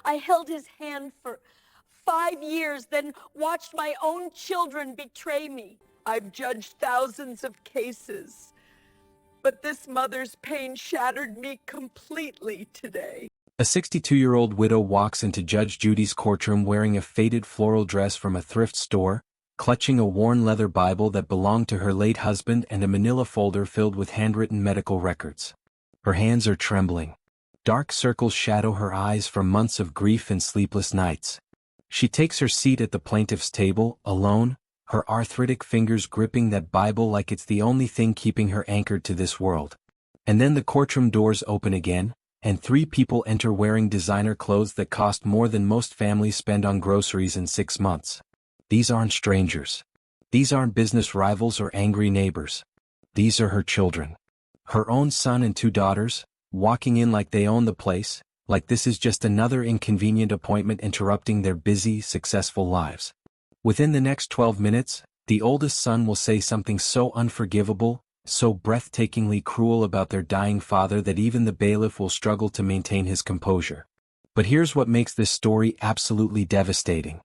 I held his hand for 5 years, then watched my own children betray me. I've judged thousands of cases, but this mother's pain shattered me completely today. A 62-year-old widow walks into Judge Judy's courtroom wearing a faded floral dress from a thrift store, clutching a worn leather Bible that belonged to her late husband and a manila folder filled with handwritten medical records. Her hands are trembling. Dark circles shadow her eyes from months of grief and sleepless nights. She takes her seat at the plaintiff's table, alone, her arthritic fingers gripping that Bible like it's the only thing keeping her anchored to this world. And then the courtroom doors open again, and 3 people enter wearing designer clothes that cost more than most families spend on groceries in 6 months. These aren't strangers. These aren't business rivals or angry neighbors. These are her children. Her own son and 2 daughters, walking in like they own the place, like this is just another inconvenient appointment interrupting their busy, successful lives. Within the next 12 minutes, the oldest son will say something so unforgivable, so breathtakingly cruel about their dying father that even the bailiff will struggle to maintain his composure. But here's what makes this story absolutely devastating.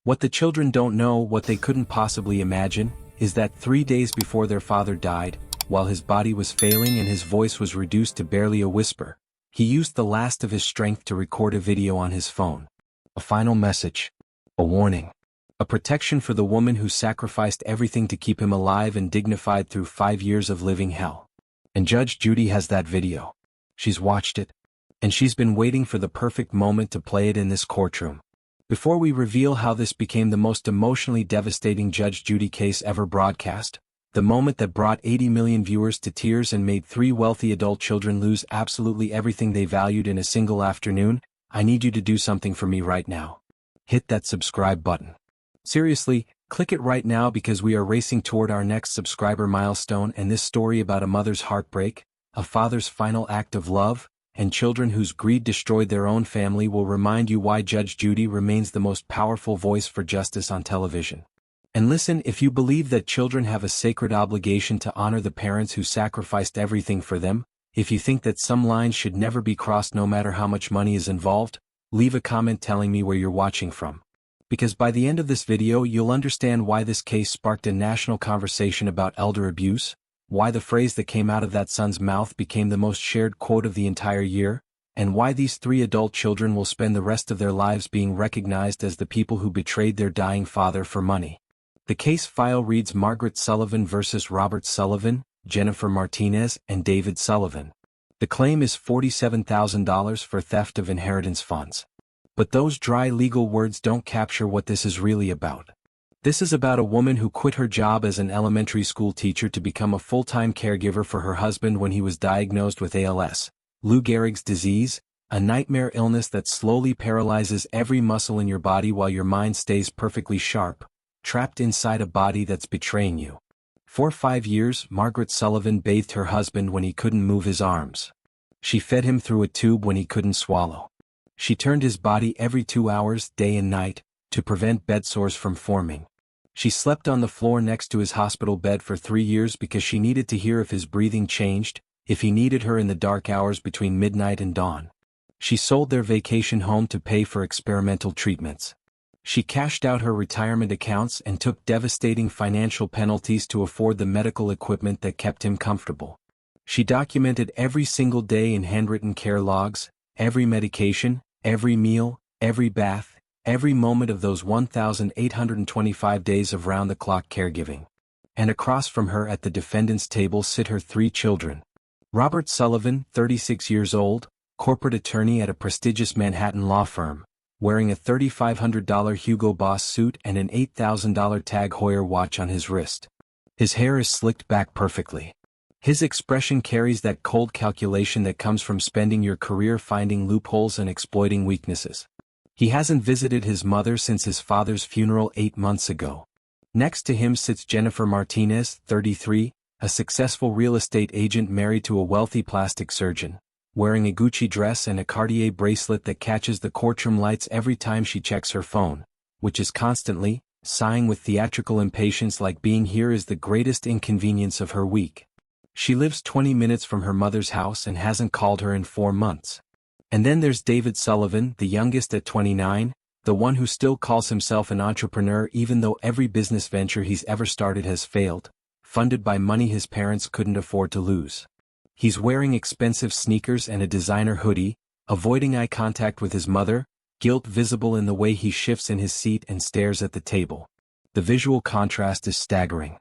What the children don't know, what they couldn't possibly imagine, is that 3 days before their father died, while his body was failing and his voice was reduced to barely a whisper, he used the last of his strength to record a video on his phone. A final message. A warning. A protection for the woman who sacrificed everything to keep him alive and dignified through 5 years of living hell. And Judge Judy has that video. She's watched it. And she's been waiting for the perfect moment to play it in this courtroom. Before we reveal how this became the most emotionally devastating Judge Judy case ever broadcast, the moment that brought 80 million viewers to tears and made 3 wealthy adult children lose absolutely everything they valued in a single afternoon, I need you to do something for me right now. Hit that subscribe button. Seriously, click it right now because we are racing toward our next subscriber milestone, and this story about a mother's heartbreak, a father's final act of love, and children whose greed destroyed their own family will remind you why Judge Judy remains the most powerful voice for justice on television. And listen, if you believe that children have a sacred obligation to honor the parents who sacrificed everything for them, if you think that some lines should never be crossed no matter how much money is involved, leave a comment telling me where you're watching from. Because by the end of this video you'll understand why this case sparked a national conversation about elder abuse, why the phrase that came out of that son's mouth became the most shared quote of the entire year, and why these 3 adult children will spend the rest of their lives being recognized as the people who betrayed their dying father for money. The case file reads Margaret Sullivan versus Robert Sullivan, Jennifer Martinez, and David Sullivan. The claim is $47,000 for theft of inheritance funds. But those dry legal words don't capture what this is really about. This is about a woman who quit her job as an elementary school teacher to become a full-time caregiver for her husband when he was diagnosed with ALS, Lou Gehrig's disease, a nightmare illness that slowly paralyzes every muscle in your body while your mind stays perfectly sharp, trapped inside a body that's betraying you. For 5 years, Margaret Sullivan bathed her husband when he couldn't move his arms. She fed him through a tube when he couldn't swallow. She turned his body every 2 hours, day and night, to prevent bed sores from forming. She slept on the floor next to his hospital bed for 3 years because she needed to hear if his breathing changed, if he needed her in the dark hours between midnight and dawn. She sold their vacation home to pay for experimental treatments. She cashed out her retirement accounts and took devastating financial penalties to afford the medical equipment that kept him comfortable. She documented every single day in handwritten care logs, every medication, every meal, every bath, every moment of those 1,825 days of round-the-clock caregiving. And across from her at the defendant's table sit her 3 children. Robert Sullivan, 36 years old, corporate attorney at a prestigious Manhattan law firm, wearing a $3,500 Hugo Boss suit and an $8,000 Tag Heuer watch on his wrist. His hair is slicked back perfectly. His expression carries that cold calculation that comes from spending your career finding loopholes and exploiting weaknesses. He hasn't visited his mother since his father's funeral 8 months ago. Next to him sits Jennifer Martinez, 33, a successful real estate agent married to a wealthy plastic surgeon, wearing a Gucci dress and a Cartier bracelet that catches the courtroom lights every time she checks her phone, which is constantly, sighing with theatrical impatience like being here is the greatest inconvenience of her week. She lives 20 minutes from her mother's house and hasn't called her in 4 months. And then there's David Sullivan, the youngest at 29, the one who still calls himself an entrepreneur even though every business venture he's ever started has failed, funded by money his parents couldn't afford to lose. He's wearing expensive sneakers and a designer hoodie, avoiding eye contact with his mother, guilt visible in the way he shifts in his seat and stares at the table. The visual contrast is staggering.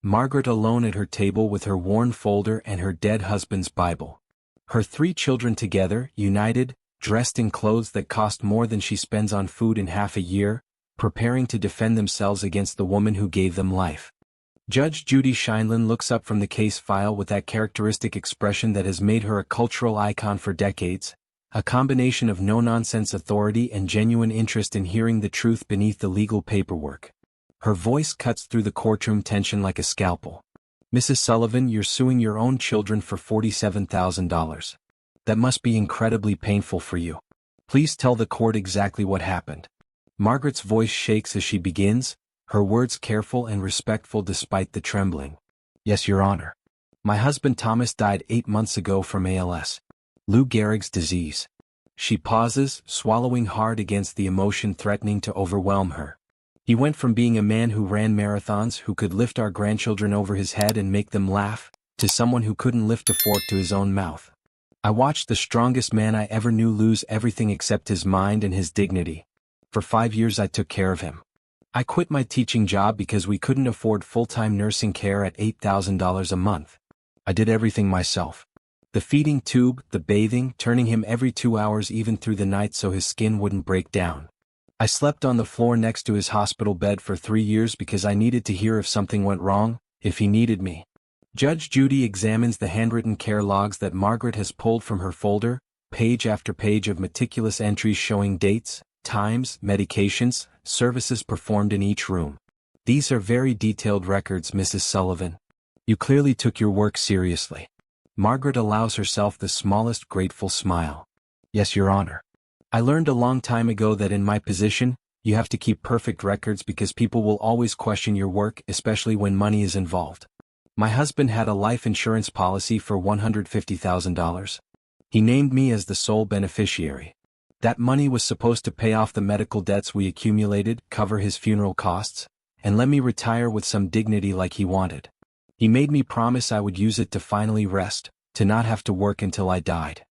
Margaret alone at her table with her worn folder and her dead husband's Bible. Her 3 children together, united, dressed in clothes that cost more than she spends on food in half a year, preparing to defend themselves against the woman who gave them life. Judge Judy Scheindlin looks up from the case file with that characteristic expression that has made her a cultural icon for decades, a combination of no-nonsense authority and genuine interest in hearing the truth beneath the legal paperwork. Her voice cuts through the courtroom tension like a scalpel. Mrs. Sullivan, you're suing your own children for $47,000. That must be incredibly painful for you. Please tell the court exactly what happened. Margaret's voice shakes as she begins, her words careful and respectful despite the trembling. Yes, Your Honor. My husband Thomas died 8 months ago from ALS. Lou Gehrig's disease. She pauses, swallowing hard against the emotion threatening to overwhelm her. He went from being a man who ran marathons who could lift our grandchildren over his head and make them laugh, to someone who couldn't lift a fork to his own mouth. I watched the strongest man I ever knew lose everything except his mind and his dignity. For 5 years I took care of him. I quit my teaching job because we couldn't afford full-time nursing care at $8,000 a month. I did everything myself. The feeding tube, the bathing, turning him every 2 hours even through the night so his skin wouldn't break down. I slept on the floor next to his hospital bed for 3 years because I needed to hear if something went wrong, if he needed me. Judge Judy examines the handwritten care logs that Margaret has pulled from her folder, page after page of meticulous entries showing dates, times, medications, services performed in each room. These are very detailed records, Mrs. Sullivan. You clearly took your work seriously. Margaret allows herself the smallest grateful smile. Yes, Your Honor. I learned a long time ago that in my position, you have to keep perfect records because people will always question your work, especially when money is involved. My husband had a life insurance policy for $150,000. He named me as the sole beneficiary. That money was supposed to pay off the medical debts we accumulated, cover his funeral costs, and let me retire with some dignity like he wanted. He made me promise I would use it to finally rest, to not have to work until I died.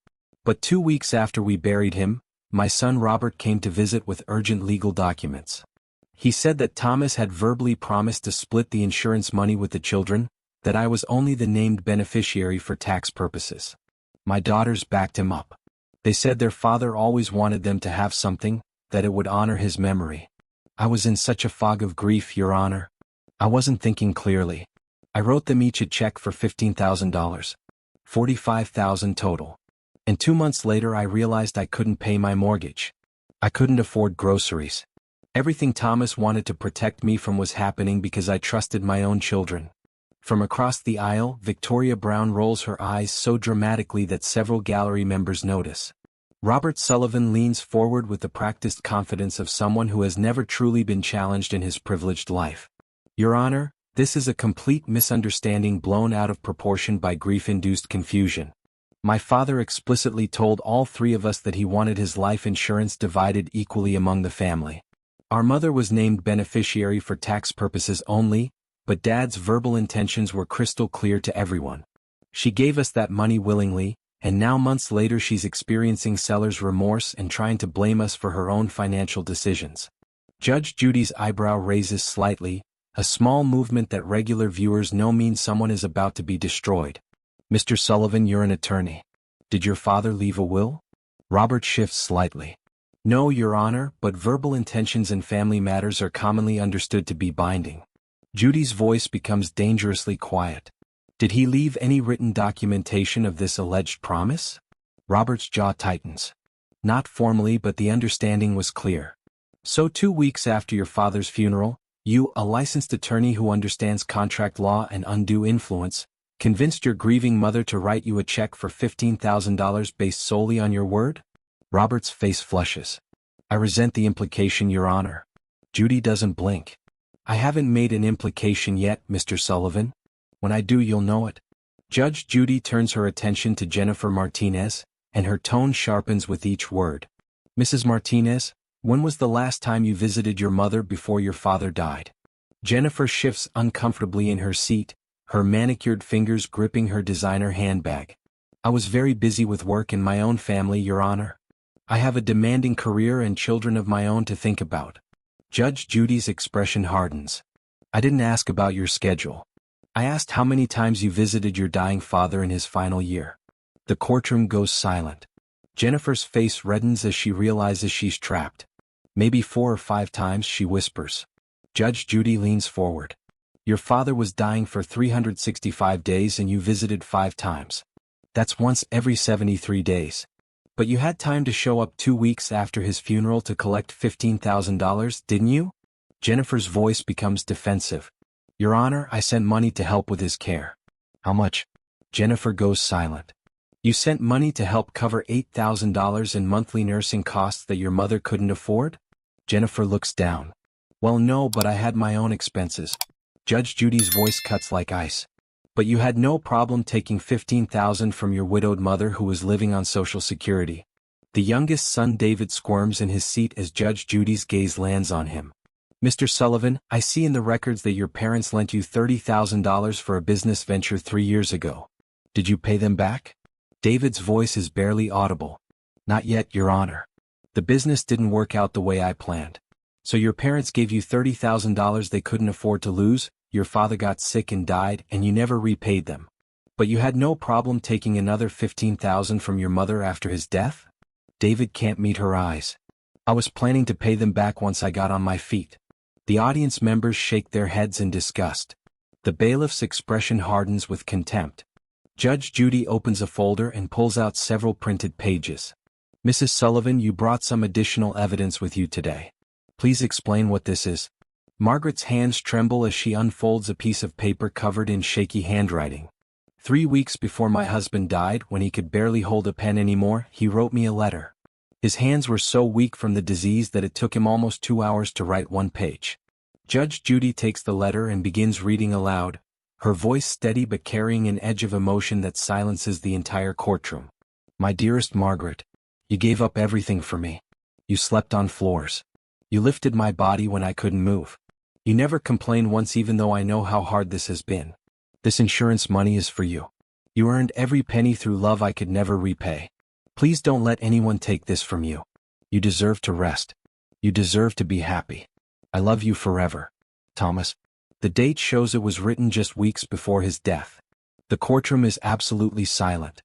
But 2 weeks after we buried him, my son Robert came to visit with urgent legal documents. He said that Thomas had verbally promised to split the insurance money with the children, that I was only the named beneficiary for tax purposes. My daughters backed him up. They said their father always wanted them to have something, that it would honor his memory. I was in such a fog of grief, Your Honor. I wasn't thinking clearly. I wrote them each a check for $15,000. $45,000 total. And 2 months later I realized I couldn't pay my mortgage. I couldn't afford groceries. Everything Thomas wanted to protect me from was happening because I trusted my own children. From across the aisle, Victoria Brown rolls her eyes so dramatically that several gallery members notice. Robert Sullivan leans forward with the practiced confidence of someone who has never truly been challenged in his privileged life. Your Honor, this is a complete misunderstanding blown out of proportion by grief-induced confusion. My father explicitly told all 3 of us that he wanted his life insurance divided equally among the family. Our mother was named beneficiary for tax purposes only, but Dad's verbal intentions were crystal clear to everyone. She gave us that money willingly, and now months later she's experiencing seller's remorse and trying to blame us for her own financial decisions. Judge Judy's eyebrow raises slightly, a small movement that regular viewers know means someone is about to be destroyed. Mr. Sullivan, you're an attorney. Did your father leave a will? Robert shifts slightly. No, Your Honor, but verbal intentions in family matters are commonly understood to be binding. Judy's voice becomes dangerously quiet. Did he leave any written documentation of this alleged promise? Robert's jaw tightens. Not formally, but the understanding was clear. So 2 weeks after your father's funeral, you, a licensed attorney who understands contract law and undue influence, convinced your grieving mother to write you a check for $15,000 based solely on your word? Robert's face flushes. I resent the implication, Your Honor. Judy doesn't blink. I haven't made an implication yet, Mr. Sullivan. When I do, you'll know it. Judge Judy turns her attention to Jennifer Martinez, and her tone sharpens with each word. Mrs. Martinez, when was the last time you visited your mother before your father died? Jennifer shifts uncomfortably in her seat, her manicured fingers gripping her designer handbag. I was very busy with work and my own family, Your Honor. I have a demanding career and children of my own to think about. Judge Judy's expression hardens. I didn't ask about your schedule. I asked how many times you visited your dying father in his final year. The courtroom goes silent. Jennifer's face reddens as she realizes she's trapped. Maybe 4 or 5 times, she whispers. Judge Judy leans forward. Your father was dying for 365 days and you visited 5 times. That's once every 73 days. But you had time to show up 2 weeks after his funeral to collect $15,000, didn't you? Jennifer's voice becomes defensive. Your Honor, I sent money to help with his care. How much? Jennifer goes silent. You sent money to help cover $8,000 in monthly nursing costs that your mother couldn't afford? Jennifer looks down. Well, no, but I had my own expenses. Judge Judy's voice cuts like ice. But you had no problem taking $15,000 from your widowed mother who was living on Social Security. The youngest son David squirms in his seat as Judge Judy's gaze lands on him. Mr. Sullivan, I see in the records that your parents lent you $30,000 for a business venture 3 years ago. Did you pay them back? David's voice is barely audible. Not yet, Your Honor. The business didn't work out the way I planned. So your parents gave you $30,000 they couldn't afford to lose, your father got sick and died, and you never repaid them. But you had no problem taking another $15,000 from your mother after his death? David can't meet her eyes. I was planning to pay them back once I got on my feet. The audience members shake their heads in disgust. The bailiff's expression hardens with contempt. Judge Judy opens a folder and pulls out several printed pages. Mrs. Sullivan, you brought some additional evidence with you today. Please explain what this is. Margaret's hands tremble as she unfolds a piece of paper covered in shaky handwriting. 3 weeks before my husband died, when he could barely hold a pen anymore, he wrote me a letter. His hands were so weak from the disease that it took him almost 2 hours to write 1 page. Judge Judy takes the letter and begins reading aloud, her voice steady but carrying an edge of emotion that silences the entire courtroom. My dearest Margaret, you gave up everything for me. You slept on floors. You lifted my body when I couldn't move. You never complained once, even though I know how hard this has been. This insurance money is for you. You earned every penny through love I could never repay. Please don't let anyone take this from you. You deserve to rest. You deserve to be happy. I love you forever. Thomas. The date shows it was written just weeks before his death. The courtroom is absolutely silent.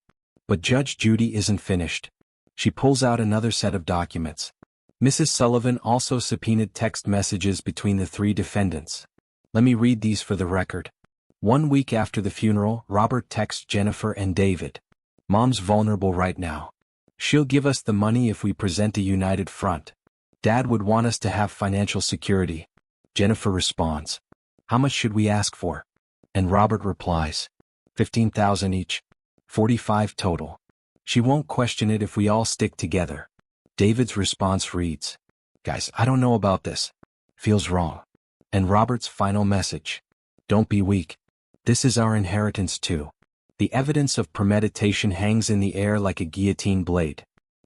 But Judge Judy isn't finished. She pulls out another set of documents. Mrs. Sullivan also subpoenaed text messages between the 3 defendants. Let me read these for the record. 1 week after the funeral, Robert texts Jennifer and David. Mom's vulnerable right now. She'll give us the money if we present a united front. Dad would want us to have financial security. Jennifer responds. How much should we ask for? And Robert replies. $15,000 each. 45 total. She won't question it if we all stick together. David's response reads. Guys, I don't know about this. Feels wrong. And Robert's final message. Don't be weak. This is our inheritance too. The evidence of premeditation hangs in the air like a guillotine blade.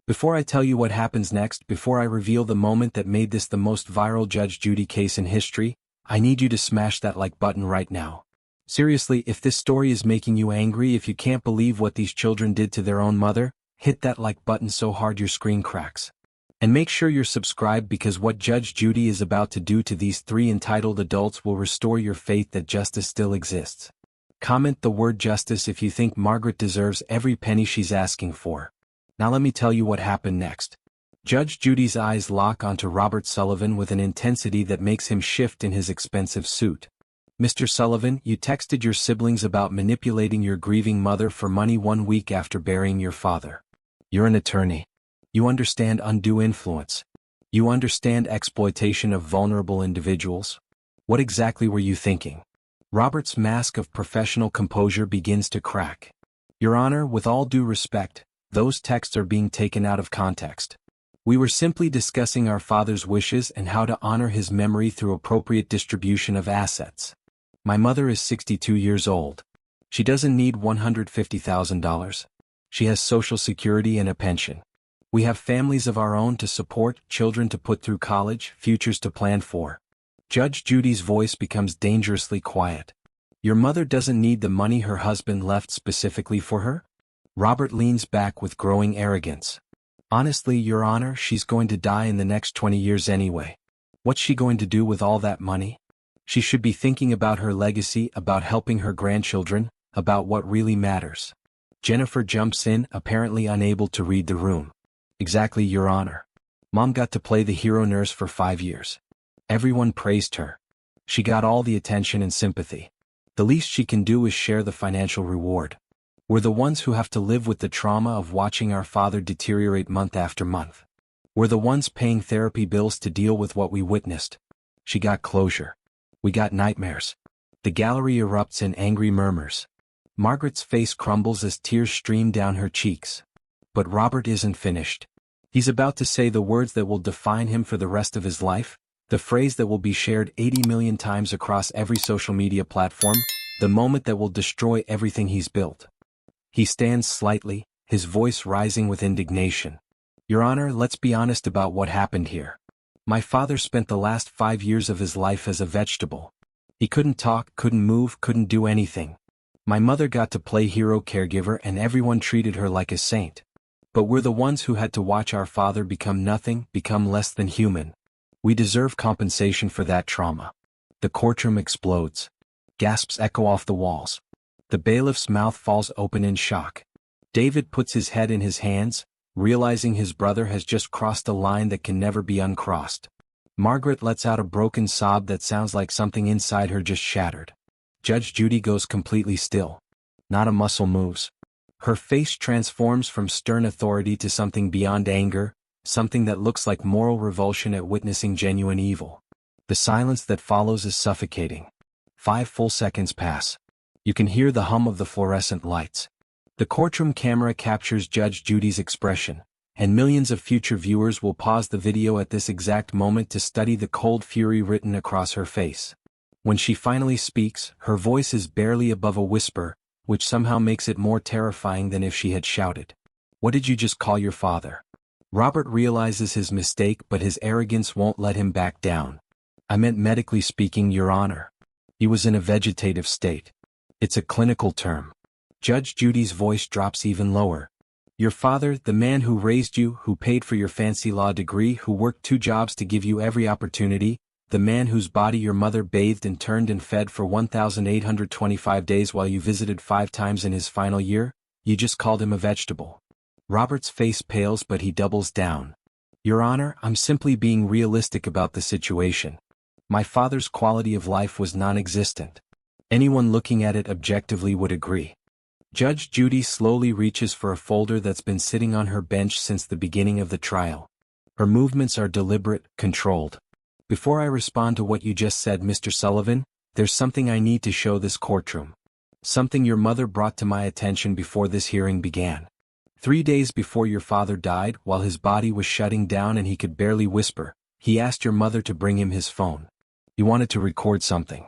Before I tell you what happens next, before I reveal the moment that made this the most viral Judge Judy case in history, I need you to smash that like button right now. Seriously, if this story is making you angry, if you can't believe what these children did to their own mother, hit that like button so hard your screen cracks. And make sure you're subscribed, because what Judge Judy is about to do to these 3 entitled adults will restore your faith that justice still exists. Comment the word justice if you think Margaret deserves every penny she's asking for. Now let me tell you what happened next. Judge Judy's eyes lock onto Robert Sullivan with an intensity that makes him shift in his expensive suit. Mr. Sullivan, you texted your siblings about manipulating your grieving mother for money 1 week after burying your father. You're an attorney. You understand undue influence. You understand exploitation of vulnerable individuals. What exactly were you thinking? Robert's mask of professional composure begins to crack. Your Honor, with all due respect, those texts are being taken out of context. We were simply discussing our father's wishes and how to honor his memory through appropriate distribution of assets. My mother is 62 years old. She doesn't need $150,000. She has Social Security and a pension. We have families of our own to support, children to put through college, futures to plan for. Judge Judy's voice becomes dangerously quiet. Your mother doesn't need the money her husband left specifically for her? Robert leans back with growing arrogance. Honestly, Your Honor, she's going to die in the next 20 years anyway. What's she going to do with all that money? She should be thinking about her legacy, about helping her grandchildren, about what really matters. Jennifer jumps in, apparently unable to read the room. Exactly, Your Honor. Mom got to play the hero nurse for 5 years. Everyone praised her. She got all the attention and sympathy. The least she can do is share the financial reward. We're the ones who have to live with the trauma of watching our father deteriorate month after month. We're the ones paying therapy bills to deal with what we witnessed. She got closure. We got nightmares. The gallery erupts in angry murmurs. Margaret's face crumbles as tears stream down her cheeks. But Robert isn't finished. He's about to say the words that will define him for the rest of his life, the phrase that will be shared 80 million times across every social media platform, the moment that will destroy everything he's built. He stands slightly, his voice rising with indignation. Your Honor, let's be honest about what happened here. My father spent the last 5 years of his life as a vegetable. He couldn't talk, couldn't move, couldn't do anything. My mother got to play hero caregiver and everyone treated her like a saint. But we're the ones who had to watch our father become nothing, become less than human. We deserve compensation for that trauma. The courtroom explodes. Gasps echo off the walls. The bailiff's mouth falls open in shock. David puts his head in his hands, realizing his brother has just crossed a line that can never be uncrossed. Margaret lets out a broken sob that sounds like something inside her just shattered. Judge Judy goes completely still. Not a muscle moves. Her face transforms from stern authority to something beyond anger, something that looks like moral revulsion at witnessing genuine evil. The silence that follows is suffocating. 5 full seconds pass. You can hear the hum of the fluorescent lights. The courtroom camera captures Judge Judy's expression, and millions of future viewers will pause the video at this exact moment to study the cold fury written across her face. When she finally speaks, her voice is barely above a whisper, which somehow makes it more terrifying than if she had shouted. What did you just call your father? Robert realizes his mistake, but his arrogance won't let him back down. I meant medically speaking, Your Honor. He was in a vegetative state. It's a clinical term. Judge Judy's voice drops even lower. Your father, the man who raised you, who paid for your fancy law degree, who worked 2 jobs to give you every opportunity, the man whose body your mother bathed and turned and fed for 1,825 days while you visited 5 times in his final year, you just called him a vegetable. Robert's face pales, but he doubles down. Your Honor, I'm simply being realistic about the situation. My father's quality of life was non-existent. Anyone looking at it objectively would agree. Judge Judy slowly reaches for a folder that's been sitting on her bench since the beginning of the trial. Her movements are deliberate, controlled. Before I respond to what you just said, Mr. Sullivan, there's something I need to show this courtroom. Something your mother brought to my attention before this hearing began. 3 days before your father died, while his body was shutting down and he could barely whisper, he asked your mother to bring him his phone. He wanted to record something.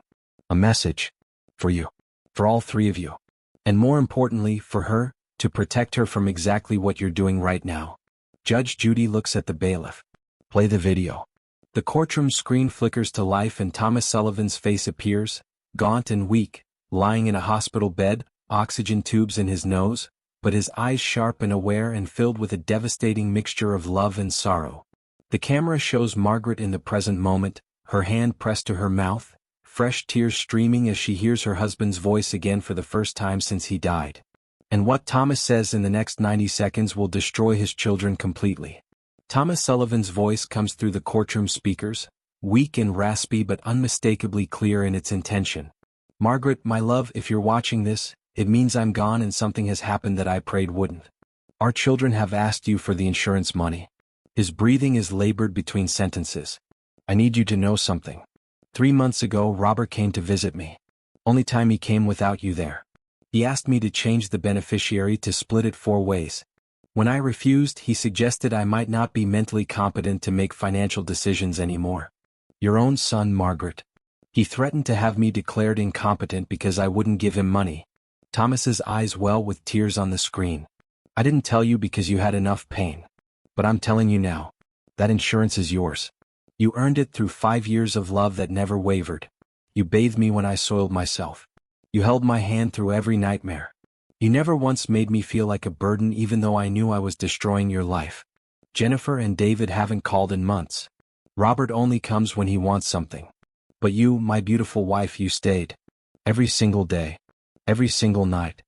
A message. For you. For all 3 of you. And more importantly, for her, to protect her from exactly what you're doing right now. Judge Judy looks at the bailiff. Play the video. The courtroom screen flickers to life and Thomas Sullivan's face appears, gaunt and weak, lying in a hospital bed, oxygen tubes in his nose, but his eyes sharp and aware and filled with a devastating mixture of love and sorrow. The camera shows Margaret in the present moment, her hand pressed to her mouth, fresh tears streaming as she hears her husband's voice again for the first time since he died. And what Thomas says in the next 90 seconds will destroy his children completely. Thomas Sullivan's voice comes through the courtroom speakers, weak and raspy but unmistakably clear in its intention. Margaret, my love, if you're watching this, it means I'm gone and something has happened that I prayed wouldn't. Our children have asked you for the insurance money. His breathing is labored between sentences. I need you to know something. 3 months ago, Robert came to visit me. Only time he came without you there. He asked me to change the beneficiary to split it 4 ways. When I refused, he suggested I might not be mentally competent to make financial decisions anymore. Your own son, Margaret. He threatened to have me declared incompetent because I wouldn't give him money. Thomas's eyes well with tears on the screen. I didn't tell you because you had enough pain. But I'm telling you now. That insurance is yours. You earned it through 5 years of love that never wavered. You bathed me when I soiled myself. You held my hand through every nightmare. You never once made me feel like a burden even though I knew I was destroying your life. Jennifer and David haven't called in months. Robert only comes when he wants something. But you, my beautiful wife, you stayed. Every single day. Every single night.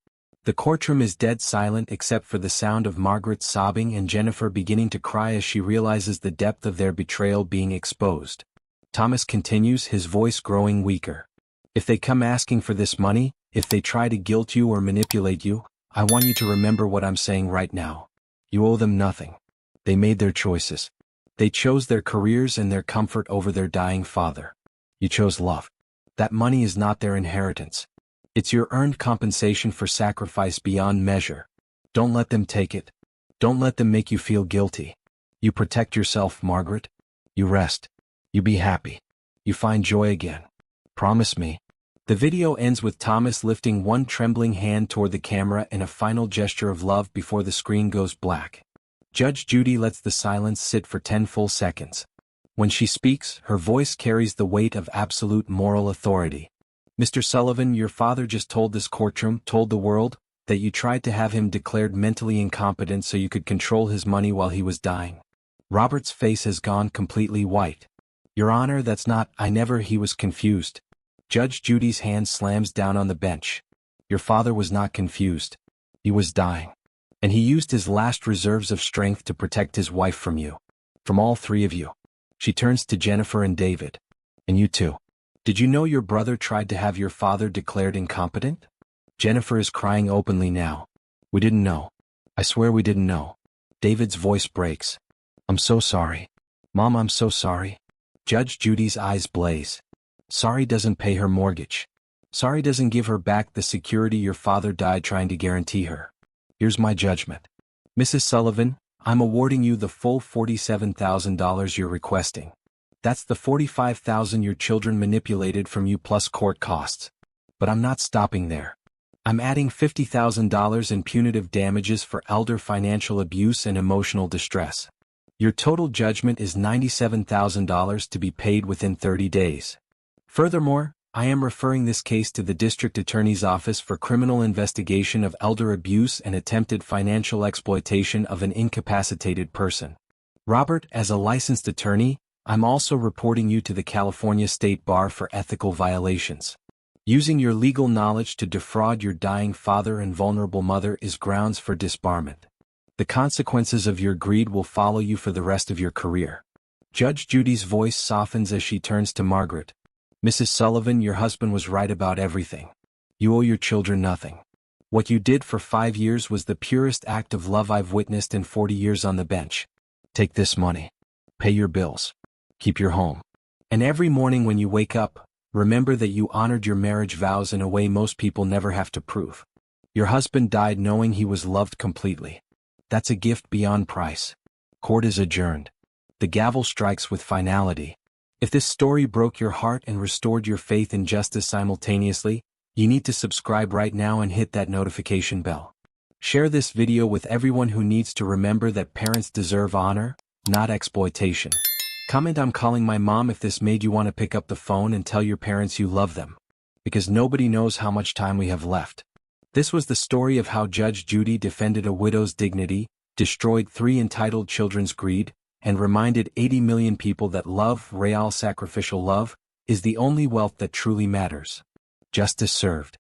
The courtroom is dead silent except for the sound of Margaret sobbing and Jennifer beginning to cry as she realizes the depth of their betrayal being exposed. Thomas continues, his voice growing weaker. If they come asking for this money, if they try to guilt you or manipulate you, I want you to remember what I'm saying right now. You owe them nothing. They made their choices. They chose their careers and their comfort over their dying father. You chose love. That money is not their inheritance. It's your earned compensation for sacrifice beyond measure. Don't let them take it. Don't let them make you feel guilty. You protect yourself, Margaret. You rest. You be happy. You find joy again. Promise me. The video ends with Thomas lifting one trembling hand toward the camera in a final gesture of love before the screen goes black. Judge Judy lets the silence sit for 10 full seconds. When she speaks, her voice carries the weight of absolute moral authority. Mr. Sullivan, your father just told this courtroom, told the world, that you tried to have him declared mentally incompetent so you could control his money while he was dying. Robert's face has gone completely white. Your Honor, that's not, he was confused. Judge Judy's hand slams down on the bench. Your father was not confused. He was dying. And he used his last reserves of strength to protect his wife from you. From all three of you. She turns to Jennifer and David. And you too. Did you know your brother tried to have your father declared incompetent? Jennifer is crying openly now. We didn't know. I swear we didn't know. David's voice breaks. I'm so sorry. Mom, I'm so sorry. Judge Judy's eyes blaze. Sorry doesn't pay her mortgage. Sorry doesn't give her back the security your father died trying to guarantee her. Here's my judgment. Mrs. Sullivan, I'm awarding you the full $47,000 you're requesting. That's the $45,000 your children manipulated from you plus court costs. But I'm not stopping there. I'm adding $50,000 in punitive damages for elder financial abuse and emotional distress. Your total judgment is $97,000 to be paid within 30 days. Furthermore, I am referring this case to the District Attorney's Office for criminal investigation of elder abuse and attempted financial exploitation of an incapacitated person. Robert, as a licensed attorney, I'm also reporting you to the California State Bar for ethical violations. Using your legal knowledge to defraud your dying father and vulnerable mother is grounds for disbarment. The consequences of your greed will follow you for the rest of your career. Judge Judy's voice softens as she turns to Margaret. Mrs. Sullivan, your husband was right about everything. You owe your children nothing. What you did for 5 years was the purest act of love I've witnessed in 40 years on the bench. Take this money. Pay your bills. Keep your home. And every morning when you wake up, remember that you honored your marriage vows in a way most people never have to prove. Your husband died knowing he was loved completely. That's a gift beyond price. Court is adjourned. The gavel strikes with finality. If this story broke your heart and restored your faith in justice simultaneously, you need to subscribe right now and hit that notification bell. Share this video with everyone who needs to remember that parents deserve honor, not exploitation. Comment I'm calling my mom if this made you want to pick up the phone and tell your parents you love them. Because nobody knows how much time we have left. This was the story of how Judge Judy defended a widow's dignity, destroyed 3 entitled children's greed, and reminded 80 million people that love, real sacrificial love, is the only wealth that truly matters. Justice served.